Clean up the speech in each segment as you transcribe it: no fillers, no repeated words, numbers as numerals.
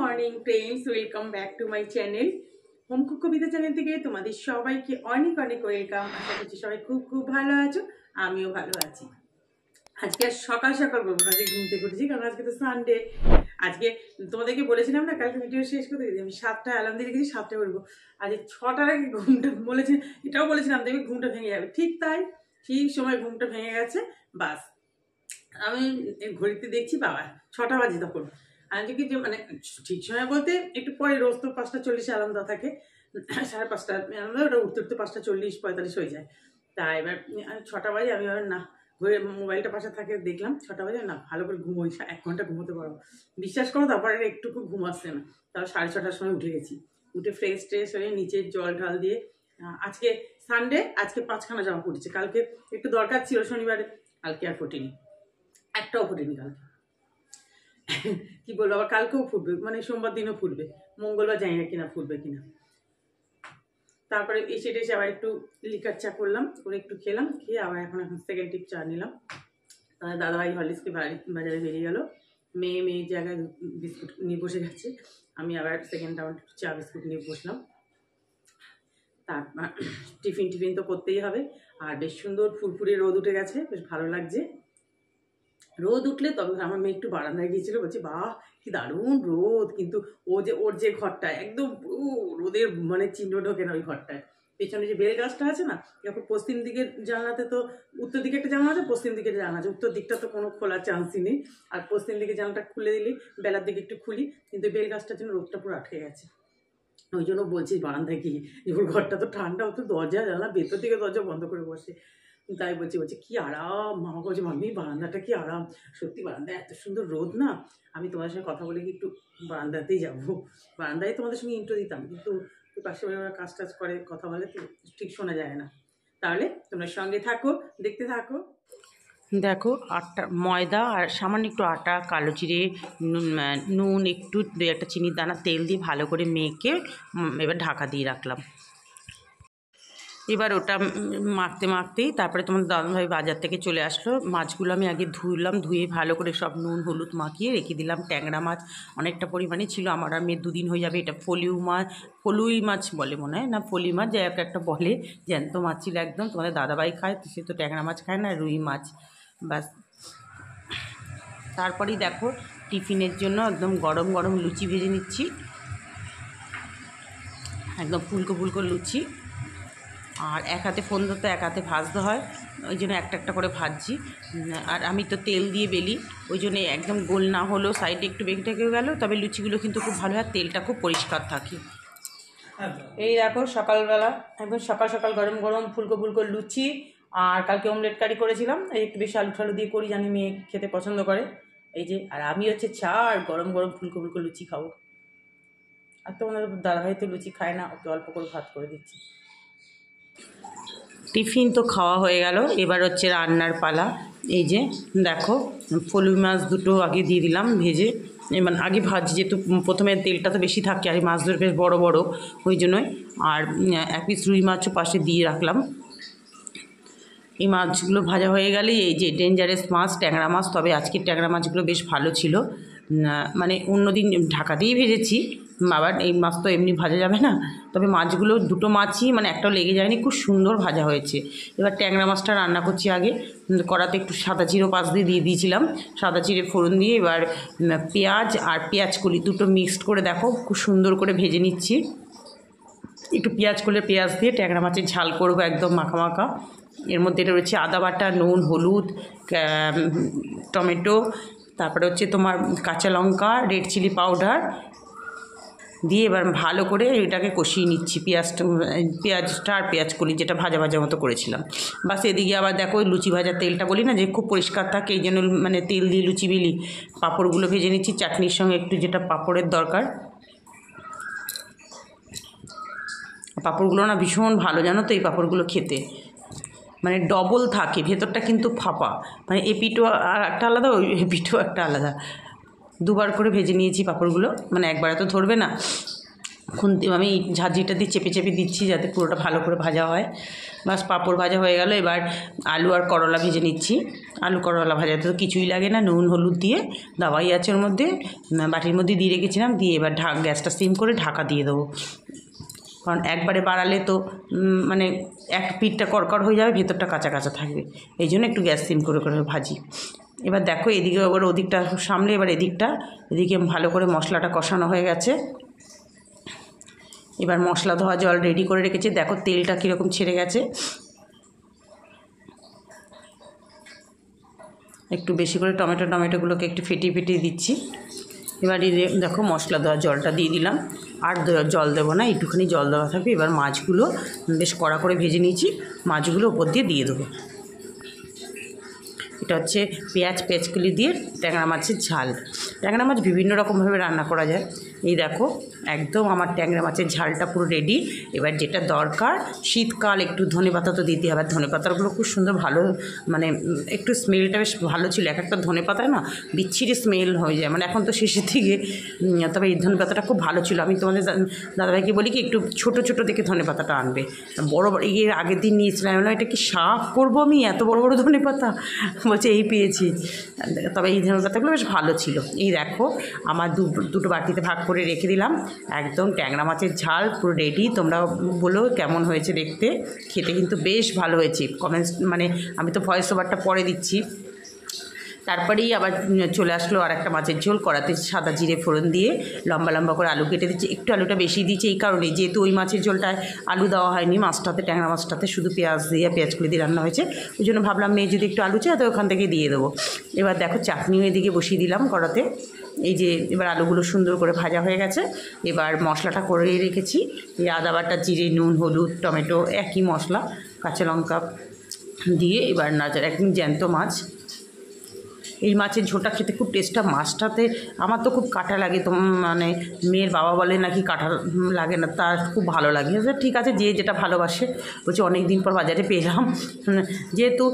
Morning friends, welcome back to my channel home cook Kabita channel থেকে তোমাদের সবাইকে অনেক অনেক ওয়েলকাম। আশা করছি সবাই খুব খুব ভালো আছো, আমিও ভালো আছি। আজকে সকাল সকাল বলবো, আজকে ঘুম থেকে উঠেছি কারণ আজকে তো সানডে। আজকে তোমাদেরকে বলেছিলাম না কালকে ভিডিও শেষ করতে গেছি আমি 7টায় অ্যালার্ম দিয়ে রেখেছি, 7টায় উঠবো। আজকে 6টার আগে ঘুমটা বলেছি, এটাও বলেছিলাম দেখবি ঘুমটা ভেঙে যাবে, ঠিক তাই, ঠিক সময় ঘুমটা ভেঙে গেছে। বাস আমি ঘড়িতে দেখছি বাবা 6টা বাজে তখন। আজকে যে মানে ঠিক সময় বলতে একটু পরে, রোজ তো 5টা 40 অ্যালার্ম দেওয়া থাকে, 5:30 অ্যালার্ম, ওটা উঠতে উঠতে 5টা 40 45 হয়ে যায়। তা এবার 6টা বাজে, আমি এবার না ঘুরে মোবাইলটা পাশে থাকে, দেখলাম 6টা বাজে, না ভালো করে ঘুমোই, 1 ঘন্টা ঘুমোতে পারবো। বিশ্বাস করো তারপরে একটুকু ঘুম আসছে না, তাও 6:30টার সময় উঠে গেছি। উঠে ফ্রেশ ট্রেশ হয়ে নিচে জল ঢাল দিয়ে, আজকে সানডে, আজকে 5খানা জামা পড়েছে, কালকে একটু দরকার ছিল শনিবারে, কালকে আর ফোটেনি, একটাও ফুটেনি কালকে। কি বলবো, আবার কালকেও ফুটবে, মানে সোমবার দিনও ফুটবে, মঙ্গলবার জানি না কিনা ফুটবে কিনা। তারপরে এসে টেসে আবার একটু লিকার চা করলাম, করে একটু খেলাম, খেয়ে আবার এখন সেকেন্ড টিপ চা নিলাম। তাহলে দাদাভাই হরলিক্সকে বাজারে বেরিয়ে গেল, মেয়ের জায়গায় বিস্কুট নিয়ে বসে গেছে, আমি আবার সেকেন্ড রাউন্ড চা বিস্কুট নিয়ে বসলাম। তারপর টিফিন তো করতেই হবে। আর বেশ সুন্দর ফুরফুরে রোদ উঠে গেছে, বেশ ভালো লাগছে। রোদ উঠলে তবে আমার মেয়ে একটু বারান্দায় গিয়েছিল, বলছি বাহ কি দারুণ রোদ, কিন্তু ওর যে ঘরটা একদম পুরো রোদের মানে চিহ্ন ঢোকে না ওই ঘরটায়। পেছনে যে বেল গাছটা আছে না, এখন পশ্চিম দিকের জানলাতে তো, উত্তর দিকে একটা জানলা আছে, পশ্চিম দিকের জানলা আছে, উত্তর দিকটা তো কোনো খোলার চান্সই নেই, আর পশ্চিম দিকে জানলাটা খুলে দিলি, বেলার দিকে একটু খুলি, কিন্তু বেল গাছটার জন্য রোদটা পুরো আটকে গেছে। ওই জন্য বলছি বারান্দায় গিয়ে, এবার ঘরটা তো ঠান্ডা, ও তো দরজা জানলা ভেতর দিকে দরজা বন্ধ করে বসে, তাই বলছি কি আরাম। মামা বলছে মাম্মি বারান্দাটা কি আরাম, সত্যি বারান্দায় এত সুন্দর রোদ না। আমি তোমাদের সঙ্গে কথা বলে কি একটু বারান্দাতেই যাবো, বারান্দায় তোমাদের সঙ্গে ইন্ট্রো দিতাম, কিন্তু পাশে ওরা কাজ টাজ করে কথা বলে তো ঠিক শোনা যায় না। তাহলে তোমরা সঙ্গে থাকো, দেখতে থাকো। দেখো আটা, ময়দা আর সামান্য একটু আটা, কালো জিরে, নুন একটু, 2-1টা চিনির দানা, তেল দিয়ে ভালো করে মেখে এবার ঢাকা দিয়ে রাখলাম। এবার ওটা মাখতেই তারপরে তোমার দাদাভাই বাজার থেকে চলে আসলো। মাছগুলো আমি আগে ধুলাম, ধুয়ে ভালো করে সব নুন হলুদ মাখিয়ে রেখে দিলাম। ট্যাংরা মাছ অনেকটা পরিমাণে ছিল, আমার আর মেয়ের 2 দিন হয়ে যাবে। এটা ফলুই মাছ বলে মনে হয়, না ফলি মাছ, যাই একটা বলে, জ্যান্ত মাছ ছিল একদম। তোমাদের দাদাভাই খায়, সে তো ট্যাংরা মাছ খায় না, রুই মাছ। ব্যাস, তারপরেই দেখো টিফিনের জন্য একদম গরম গরম লুচি ভেজে নিচ্ছি, একদম ফুলকো ফুলকো লুচি। আর এক হাতে ফোন ধরতে এক হাতে ভাজতে হয়, ওই জন্য একটা করে ভাজছি। আর আমি তো তেল দিয়ে বেলি, ওই জন্য একদম গোল না হলেও সাইডে একটু বেঁকে টেকে গেল, তবে লুচিগুলো কিন্তু খুব ভালো হয়, তেলটা খুব পরিষ্কার থাকে। এই দেখো সকালবেলা একদম সকাল সকাল গরম গরম ফুলকো ফুলকো লুচি, আর কালকে অমলেট কারি করেছিলাম, এই একটু বেশি আলু ঠালু দিয়ে করি, জানি মেয়ে খেতে পছন্দ করে। এই যে, আর আমি হচ্ছে চা আর গরম গরম ফুলকো ফুলকো লুচি খাবো। আর তোমাদের দাদাভাই তো লুচি খায় না, ওকে অল্প করে ভাত করে দিচ্ছি। টিফিন তো খাওয়া হয়ে গেল, এবার হচ্ছে রান্নার পালা। এই যে দেখো ফলুই মাছ দুটো আগে দিয়ে দিলাম ভেজে, এবার আগে ভাজি, যেহেতু প্রথমে তেলটা তো বেশি থাকে, আর এই মাছগুলো বেশ বড় বড়, ওই জন্যই। আর 1 পিস রুই মাছও পাশে দিয়ে রাখলাম। এই মাছগুলো ভাজা হয়ে গেলে, এই যে ডেঞ্জারাস মাছ ট্যাংরা মাছ, তবে আজকের ট্যাংরা মাছগুলো বেশ ভালো ছিল, মানে অন্যদিন ঢাকা দিয়েই ভেজেছি, আবার এই মাছ তো এমনি ভাজা যাবে না, তবে মাছগুলো দুটো মাছই মানে একটাও লেগে যায়নি, খুব সুন্দর ভাজা হয়েছে। এবার ট্যাংরা মাছটা রান্না করছি, আগে কড়াতে একটু সাদা জিরে পাশ দিয়ে দিয়েছিলাম, সাদা জিরে ফোড়ন দিয়ে এবার পেঁয়াজ আর পেঁয়াজ কলি দুটো মিক্সড করে দেখো খুব সুন্দর করে ভেজে নিচ্ছি। একটু পেঁয়াজ দিয়ে ট্যাংরা মাছের ঝাল করবো, একদম মাখা মাখা। এর মধ্যে এটা রয়েছে আদা বাটা, নুন, হলুদ, টমেটো, তারপরে হচ্ছে তোমার কাঁচা লঙ্কা, রেড চিলি পাউডার দিয়ে এবার ভালো করে এটাকে কষিয়ে নিচ্ছি, পেঁয়াজটা আর পেঁয়াজ কলি যেটা ভাজা মতো করেছিলাম। বাস এদিকে আবার দেখো লুচি ভাজার তেলটা বলি না যে খুব পরিষ্কার থাকে, এই জন্য মানে তেল দিয়ে লুচি বেলি। পাঁপড়গুলো ভেজে নিচ্ছি, চাটনির সঙ্গে একটু যেটা পাঁপড়ের দরকার। পাঁপড়গুলো না ভীষণ ভালো, জানো তো এই পাঁপড়গুলো খেতে, মানে ডবল থাকে, ভেতরটা কিন্তু ফাঁপা, মানে এপিটো আর একটা আলাদা, ওই এপিটো একটা আলাদা। 2বার করে ভেজে নিয়েছি পাঁপড়গুলো, মানে একবারে তো ধরবে না, খুন্তি আমি ঝাঁঝরিটা দিয়ে চেপে চেপে দিচ্ছি যাতে পুরোটা ভালো করে ভাজা হয়। বাস পাঁপড় ভাজা হয়ে গেল। এবার আলু আর করলা ভেজে নিচ্ছি। আলু করলা ভাজাতে তো কিছুই লাগে না, নুন হলুদ দিয়ে দাওয়াই আছে ওর মধ্যে, বাটির মধ্যে দিয়ে রেখেছিলাম। দিয়ে এবার গ্যাসটা সিম করে ঢাকা দিয়ে দেবো, কারণ একবারে বাড়ালে তো মানে এক পিঠটা কড়কড় হয়ে যাবে, ভেতরটা কাঁচা কাঁচা থাকবে। এই জন্য একটু গ্যাস সিম করে করে ভাজি। এবার দেখো এদিকে এবার ওদিকটা সামলে এবার এদিকে ভালো করে মশলাটা কষানো হয়ে গেছে। এবার মশলা ধোয়া জল রেডি করে রেখেছি। দেখো তেলটা কীরকম ছেড়ে গেছে। একটু বেশি করে টমেটোগুলোকে একটু ফেটিয়ে দিচ্ছি। এবার দেখো মশলা দেওয়া জলটা দিয়ে দিলাম, আর জল দেবো না, একটুখানি জল দেওয়া থাকবে। এবার মাছগুলো বেশ কড়া করে ভেজে নিয়েছি, মাছগুলো ওপর দিয়ে দেবো। এটা হচ্ছে পেঁয়াজকলি দিয়ে ট্যাংরা মাছের ঝাল। ট্যাংরা মাছ বিভিন্ন রকমভাবে রান্না করা যায়। এই দেখো একদম আমার ট্যাংরা মাছের ঝালটা পুরো রেডি। এবার যেটা দরকার, শীতকাল একটু ধনেপাতা তো দিতে হবে। ধনেপাতাগুলো খুব সুন্দর, ভালো মানে একটু স্মেলটা বেশ ভালো ছিল। এক একটা ধনেপাতায় না বিচ্ছিরি স্মেল হয়ে যায়, মানে এখন তো শেষের দিকে, তবে এই ধনেপাতাটা খুব ভালো ছিল। আমি তোমাদের দাদাভাইকে বলি কি একটু ছোটো ছোটো দেখে ধনেপাতাটা আনবে। বড় এর আগের দিন নিয়েছিলাম, আমি বললাম এটা কি শাক করবো আমি, এত বড় বড় ধনেপাতা? বলছে এই পেয়েছি। তবে এই ধনেপাতাগুলো বেশ ভালো ছিল। এই দেখো আমার দুটো বাটিতে ভাগ করে রেখে দিলাম। একদম ট্যাংরা মাছের ঝাল পুরো রেডি। তোমরা বলো কেমন হয়েছে দেখতে। খেতে কিন্তু বেশ ভালো হয়েছে। কমেন্টস মানে আমি তো ভয়েস ওভারটা পরে দিচ্ছি। তারপরেই আবার চলে আসলো আর একটা মাছের ঝোল। কড়াতে সাদা জিরে ফোড়ন দিয়ে লম্বা লম্বা করে আলু কেটে দিচ্ছি। একটু আলুটা বেশি দিচ্ছি এই কারণে, যেহেতু ওই মাছের ঝোলটায় আলু দেওয়া হয়নি, মাছটাতে ট্যাংরা মাছটাতে শুধু পেঁয়াজগুলি দিয়ে রান্না হয়েছে। ওই জন্য ভাবলাম মেয়ে যদি একটু আলু চায় তো ওখান থেকে দিয়ে দেবো। এবার দেখো চাটনিও এদিকে বসিয়ে দিলাম কড়াতে। এই যে এবার আলুগুলো সুন্দর করে ভাজা হয়ে গেছে। এবার মশলাটা করে রেখেছি, এই আদা বাটা, জিরে, নুন, হলুদ, টমেটো, একই মশলা, কাঁচা লঙ্কা দিয়ে এবার নাড়াচাড়া। একদম জ্যান্ত মাছ। এই মাছের ঝোলটা খেতে খুব টেস্টটা। মাছটাতে আমার তো খুব কাঁটা লাগে, তো মানে মেয়ের বাবা বলে নাকি কাঁটা লাগে না, তার খুব ভালো লাগে। ঠিক আছে, যে যেটা ভালোবাসে। বলছে অনেক দিন পর বাজারে পেলাম, যেহেতু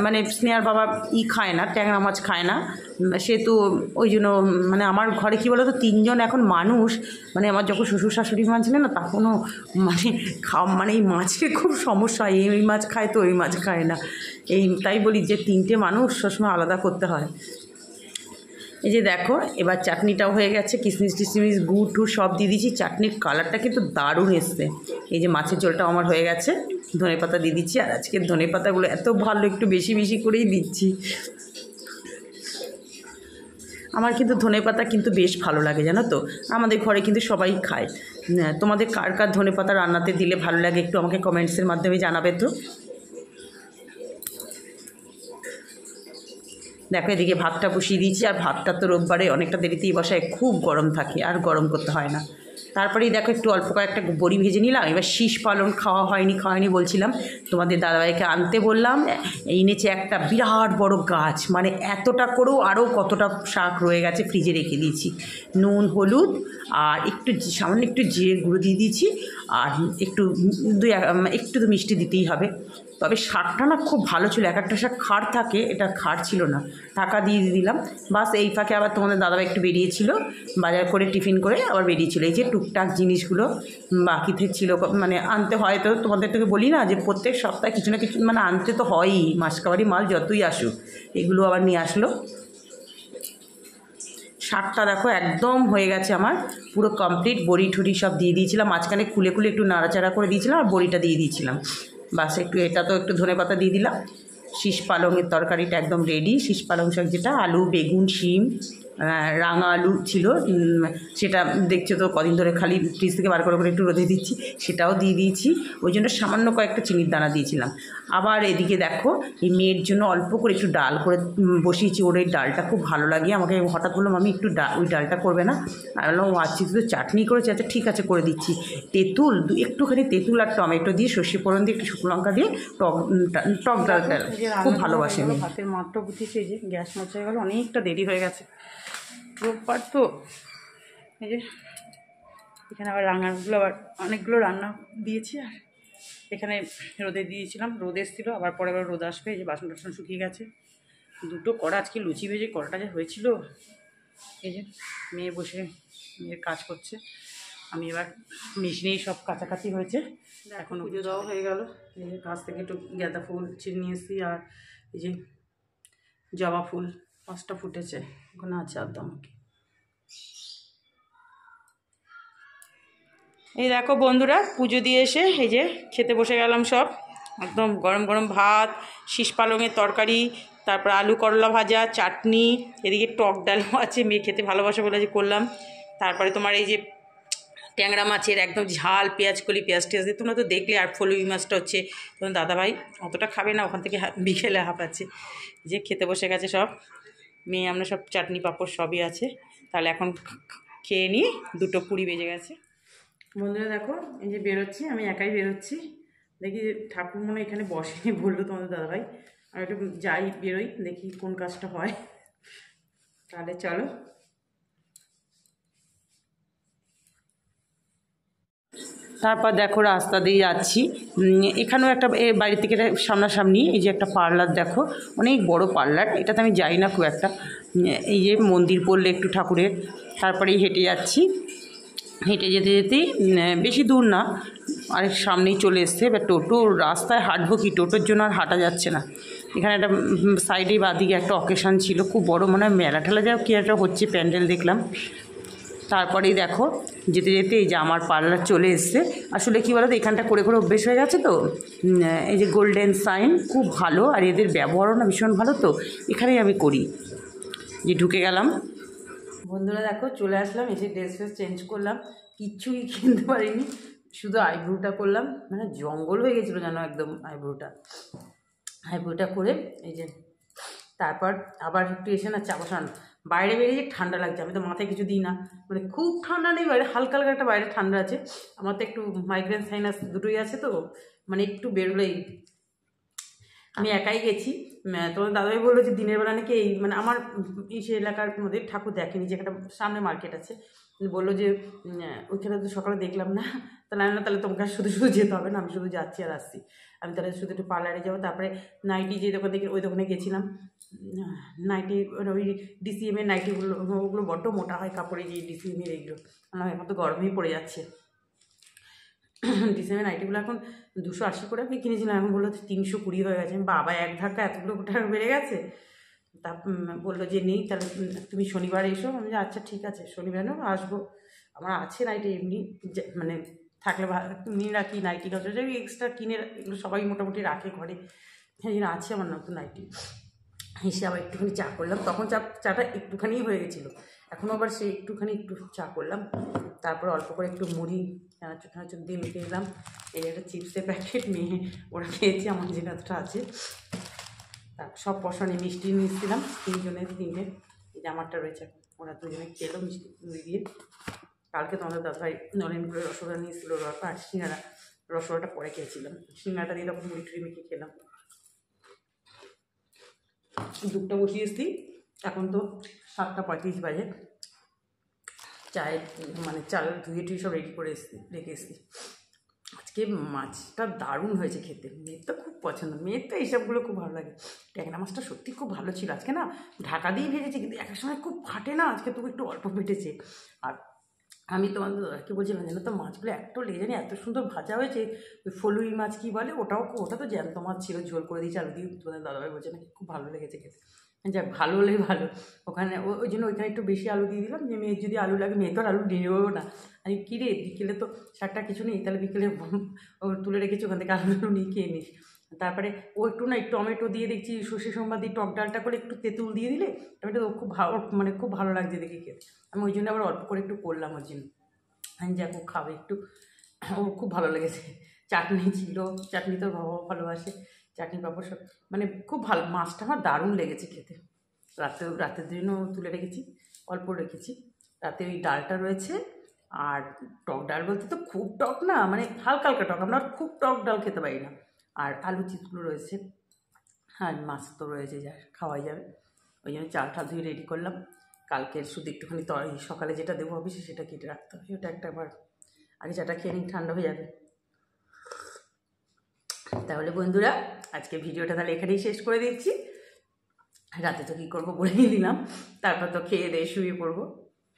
মানে স্নেহার বাবা খায় না, ট্যাংরা মাছ খায় না, সেহেতু ওই জন্য মানে আমার ঘরে কী বলো তো, তিনজন এখন মানুষ। মানে আমার যখন শ্বশুর শাশুড়ি মা ছিলেন না, তখনও মানে এই মাছের খুব সমস্যা হয়। এই মাছ খায় তো ওই মাছ খায় না। তাই বলি যে তিনটে মানুষ সবসময় আলাদা করতে হয়। এই যে দেখো এবার চাটনিটাও হয়ে গেছে, কিশমিশ টিশমিশ গুড় টুড় সব দিয়ে দিয়েছি। চাটনির কালারটা কিন্তু দারুণ এসছে। এই যে মাছের ঝোলটাও আমার হয়ে গেছে, ধনেপাতা দিয়ে দিচ্ছি। আর আজকের ধনেপাতাগুলো এত ভালো, একটু বেশি বেশি করেই দিচ্ছি। আমার কিন্তু ধনেপাতা কিন্তু বেশ ভালো লাগে জানো তো, আমাদের ঘরে কিন্তু সবাই খায়। তোমাদের কার কার ধনেপাতা রান্নাতে দিলে ভালো লাগে একটু আমাকে কমেন্টসের মাধ্যমে জানাবে তো। দেখো এদিকে ভাতটা বসিয়ে দিয়েছি। আর ভাতটা তো রোববারে অনেকটা দেরিতেই বসায়, খুব গরম থাকে, আর গরম করতে হয় না। তারপরেই দেখো একটু অল্প কয়েকটা বড়ি ভেজে নিলাম। এবার শীষ পালন খাওয়া হয়নি বলছিলাম, তোমাদের দাদাভাইকে আনতে বললাম, এনেছে একটা বিরাট বড় গাছ। মানে এতটা করেও আরও কতটা শাক রয়ে গেছে, ফ্রিজে রেখে দিয়েছি। নুন হলুদ আর সামান্য একটু জিরে গুঁড়ো দিয়ে দিয়েছি। আর একটু তো মিষ্টি দিতেই হবে। তবে শাকটা না খুব ভালো ছিল। এক একটা শাক খাড় থাকে, এটা খাড় ছিল না। টাকা দিয়ে দিলাম। বাস এই ফাঁকে আবার তোমাদের দাদাভাই একটু বেরিয়েছিল, বাজার করে টিফিন করে আবার বেরিয়েছিল। এই যে টুকটাক জিনিসগুলো বাকিতে ছিল, মানে আনতে হয় তো, তোমাদের থেকে বলি না যে প্রত্যেক সপ্তাহে কিছু না কিছু মানে আনতে তো হয়ই, মাসকাবারি মাল যতই আসুক, এগুলো আবার নিয়ে আসলো। শাকটা দেখো একদম হয়ে গেছে আমার পুরো কমপ্লিট। বড়ি ঠুড়ি সব দিয়ে দিয়েছিলাম, মাঝখানে খুলে একটু নাড়াচাড়া করে দিয়েছিলাম, আর বড়িটা দিয়ে দিয়েছিলাম। বাস এটা তো একটু ধনেপাতা দিয়ে দিলাম। শীষ পালংয়ের তরকারিটা একদম রেডি। শীষ পালং শাক যেটা আলু, বেগুন, শিম, রাঙা আলু ছিল, সেটা দেখছো তো কদিন ধরে খালি ফ্রিজ থেকে বার করে একটু রোদে দিচ্ছি, সেটাও দিয়ে দিয়েছি। ওই জন্য সামান্য কয়েকটা চিনির দানা দিয়েছিলাম। আবার এদিকে দেখো এই মেয়ের জন্য অল্প করে একটু ডাল করে বসিয়েছি। ওর এই ডালটা খুব ভালো লাগে আমাকে। হঠাৎ বললাম আমি একটু ওই ডালটা করবে না? আমি বললাম আচ্ছা শুধু চাটনি করেছে, আচ্ছা ঠিক আছে করে দিচ্ছি। একটুখানি তেঁতুল আর টমেটো দিয়ে, সর্ষে ফোড়ন দিয়ে, একটু শুকনো লঙ্কা দিয়ে টক ডালটা খুব ভালোবাসে। ভাতের মাঠটা গুছিয়েছে, যে গ্যাস মোছা হয়ে গেল, অনেকটা দেরি হয়ে গেছে রোববার তো। এই যে এখানে আবার রান্নাগুলো আবার অনেকগুলো রান্না দিয়েছি। আর এখানে রোদে দিয়েছিলাম, রোদ এসেছিল, আবার পরে আবার রোদ আসবে। এই যে বাসন টাসন শুকিয়ে গেছে। দুটো কড়া আজকে লুচি ভেজে কড়াটা যে হয়েছিল। এই যে মেয়ে বসে মেয়ের কাজ করছে। আমি এবার মেশিনেই সব কাছাকাছি হয়েছে, এখন পুজো দেওয়া হয়ে গেল। এই যে গাছ থেকে একটু গাঁদা ফুল ছিঁড়ে নিয়ে এসেছি, আর এই যে জবা ফুল 5টা ফুটেছে, ওখানে আছে একদম। এই দেখো বন্ধুরা, পুজো দিয়ে এসে এই যে খেতে বসে গেলাম সব। একদম গরম গরম ভাত, শীষ পালংয়ের তরকারি, তারপর আলু করলা ভাজা, চাটনি, এদিকে টক ডালও আছে, মেয়ে খেতে ভালোবাসে বলে যে করলাম। তারপরে তোমার এই যে ট্যাংরা মাছের একদম ঝাল, পেঁয়াজ কলি, পেঁয়াজ টেয়াজ দিয়ে, তোমরা তো দেখলে। আর ফলুই মাছটা হচ্ছে তোমার দাদাভাই অতটা খাবে না, ওখান থেকে বিকেলে হাঁপাচ্ছে। যে খেতে বসে গেছে সব মেয়ে, আমরা সব চাটনি পাঁপড় সবই আছে। তাহলে এখন খেয়ে নিয়ে 2:20 বেজে গেছে। বন্ধুরা দেখো, এই যে বেরোচ্ছি, আমি একাই বেরোচ্ছি। দেখি ঠাকুর মনে এখানে বসেনি বললো তোমাদের দাদাভাই। আর একটু যাই, বেরোই, দেখি কোন কাজটা হয়। তাহলে চলো। তারপর দেখো রাস্তা দিয়ে যাচ্ছি, এখানেও একটা বাড়ি থেকে সামনাসামনি এই যে একটা পার্লার দেখো, অনেক বড় পার্লার। এটাতে আমি যাই না খুব একটা। এই যে মন্দির পড়লে একটু ঠাকুরের, তারপরেই হেঁটে যাচ্ছি। হেঁটে যেতে যেতেই বেশি দূর না, আরেক সামনেই চলে এসছে। এবার টোটো রাস্তায় হাঁটবো কি, টোটোর জন্য আর হাঁটা যাচ্ছে না। এখানে একটা সাইডে বাদিকে একটা অকেশান ছিল, খুব বড়, মনে হয় মেলা ঠেলা যা কি একটা হচ্ছে, প্যান্ডেল দেখলাম। তারপরেই দেখো যেতে যেতে এই যে আমার পার্লার চলে এসছে। আসলে কী বলো তো, এখানটা করে করে অভ্যেস হয়ে গেছে তো। এই যে গোল্ডেন সাইন খুব ভালো, আর এদের ব্যবহারও না ভীষণ ভালো, তো এখানেই আমি করি। যে ঢুকে গেলাম। বন্ধুরা দেখো চলে আসলাম, এসে ড্রেস ফ্রেস চেঞ্জ করলাম, কিচ্ছুই কিনতে পারিনি, শুধু আইব্রোটা করলাম। মানে জঙ্গল হয়ে গেছিলো জানো একদম আইব্রোটা করে এই যে। তারপর আবার একটু এসে না চা বসান, বাইরে বেরিয়ে ঠান্ডা লাগছে। আমি তো মাথায় কিছু দিই না, মানে খুব ঠান্ডা নেই বাইরে, হালকা হালকা একটা বাইরে ঠান্ডা আছে। আমার তো একটু মাইগ্রেন সাইনাস দুটোই আছে, তো মানে একটু বেরোলেই। আমি একাই গেছি। তোমার দাদাভাই বললো যে দিনের বেলা নাকি এই মানে আমার সে এলাকার মধ্যে ঠাকুর দেখেনি, যে একটা সামনে মার্কেট আছে, বললো যে ওইখানে তো সকালে দেখলাম না, তাহলে আমি না, তাহলে তোমাকে আর শুধু শুধু যেতে হবে না, আমি শুধু যাচ্ছি আর আসছি। আমি তাহলে শুধু একটু পার্লারে যাবো। তারপরে নাইটি যে দোকান থেকে, ওই দোকানে গেছিলাম। নাইটি ওই ডিসিএমের নাইটিগুলো, ওগুলো বড্ড মোটা হয় কাপড়ে, যে ডিসিএমের এইগুলো আমার এখন তো গরমেই পড়ে যাচ্ছে। ডিসেম্বর নাইটিগুলো এখন 280 করে আমি কিনেছিলাম, এখন বললো 320 হয়ে গেছে। বাবা, এক ধাক্কা এতগুলো টাকা বেড়ে গেছে। তা বললো যে নেই, তাহলে তুমি শনিবার এসো। আমি আচ্ছা ঠিক আছে, শনিবারও আসবো। আমার আছে নাইটি এমনি, মানে থাকলে নিয়ে রাখি নাইটি, এক্সট্রা কিনে, এগুলো সবাই মোটামুটি রাখে ঘরে। হ্যাঁ, এগুলো আছে আমার নতুন নাইটি। এসে আবার একটুখানি চা করলাম, তখন চাটা একটুখানি হয়ে গেছিলো, এখনও আবার সেই একটু চা করলাম। তারপর অল্প করে একটু মুড়ি চানাচুর দিয়ে মেখে নিলাম। এই একটা চিপসের প্যাকেট নিয়ে ওরা খেয়েছি, আমার যে কাজটা আছে। তার সব পশনে মিষ্টি নিয়েছিলাম, 3 এই যে আমারটা রয়েছে, ওরা 2জনে খেলো মিষ্টি মুড়ি দিয়ে। কালকে তোমাদের দাদাভাই নলেন করে রসগোল্লা নিয়েছিল, আর সিঙ্গারা, রসগোল্লাটা পরে খেয়েছিলাম, সিঙ্গারাটা দিয়ে তখন মুড়ি টুড়ি মেখে খেলাম। দুধটা বসিয়ে এসেছি, এখন তো 7:35 বাজে। চায়ের মানে চাল ধুয়ে টুয়ে সব রেডি করে রেখে এসেছি। আজকে মাছটা দারুণ হয়েছে খেতে, মেয়ের তো খুব পছন্দ, মেয়ের তো এইসবগুলো খুব ভালো লাগে। ট্যাংরা মাছটা সত্যি খুব ভালো ছিল। আজকে না ঢাকা দিয়ে ভেজেছি, কিন্তু এক সময় খুব ফাটে না, আজকে তবু একটু অল্প ফেটেছে। আর আমি তোমাদের দাদাকে বলছিলাম, জানো তো মাছগুলো এত লেগে জানি এত সুন্দর ভাজা হয়েছে। ওই ফলুই মাছ কী বলে, ওটা তো জ্যান্ত মাছ ছিল, ঝোল করে দিয়েছি আলু দিয়ে। তোমাদের দাদাভাই বলছে নাকি খুব ভালো লেগেছে খেতে। যাক, ভালো হলেই ভালো। ওখানে ওই জন্য ওইখানে একটু বেশি আলু দিয়ে দিলাম, যে মেয়ের যদি আলু লাগে, মেয়ে তো আর আলু নেবেও না। আমি কী রে, বিকেলে তো শাকটা কিছু নেই, তাহলে বিকেলে তুলে রেখেছি, ওখান থেকে আলু নিয়ে খেয়ে নিস। তারপরে ও একটু না টমেটো দিয়ে দেখছি, সর্ষে সোমবার দিয়ে টক ডালটা করে একটু তেঁতুল দিয়ে দিলে টমেটো খুব ভালো, মানে খুব ভালো লাগছে দেখে খেতে। আমি ওই জন্য আবার অল্প করে একটু করলাম ওর জন্য। আমি যাক, ও খাবে একটু, ও খুব ভালো লেগেছে। চাটনি ছিল, চাটনি তো বাবা ভালোবাসে, চাটনি পাঁপড় সব, মানে খুব ভালো। মাছটা আমার দারুণ লেগেছে খেতে। রাতের দিনও তুলে রেখেছি, অল্প রেখেছি। রাতে ওই ডালটা রয়েছে, আর টক ডাল বলতে তো খুব টক না, মানে হালকা হালকা টক, আমরা খুব টক ডাল খেতে পারি না। আর আলু চিপসগুলো রয়েছে, আর মাছ তো রয়েছে, যা খাওয়াই যাবে। ওই জন্য চালটা ধুয়ে রেডি করলাম। কালকের শুধু একটুখানি সকালে যেটা দেবো অফিসে, সেটা কেটে রাখতে হবে। ওটা একটা আবার আগে চাটা খেয়ে নিই, ঠান্ডা হয়ে যাবে। তাহলে বন্ধুরা, আজকে ভিডিওটা তাহলে এখানেই শেষ করে দিচ্ছি। রাতে তো কী করবো বলেই দিলাম, তারপর তো খেয়ে দিয়ে শুয়ে পড়বো।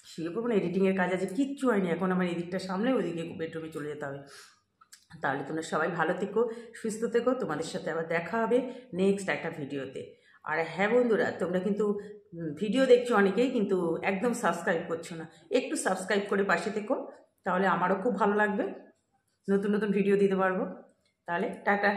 শুয়ে পড়বো না, এডিটিংয়ের কাজ আছে, কিচ্ছু হয়নি এখন। আমার এদিকটা সামলে ওইদিকে বেডরুমে চলে যেতে হবে। তাহলে তোমরা সবাই ভালো থেকো, সুস্থ থেকো। তোমাদের সাথে আবার দেখা হবে নেক্সট একটা ভিডিওতে। আর হ্যাঁ বন্ধুরা, তোমরা কিন্তু ভিডিও দেখছো অনেকেই, কিন্তু একদম সাবস্ক্রাইব করছো না। একটু সাবস্ক্রাইব করে পাশে থেকো, তাহলে আমারও খুব ভালো লাগবে, নতুন নতুন ভিডিও দিতে পারবো। তাহলে টাটা।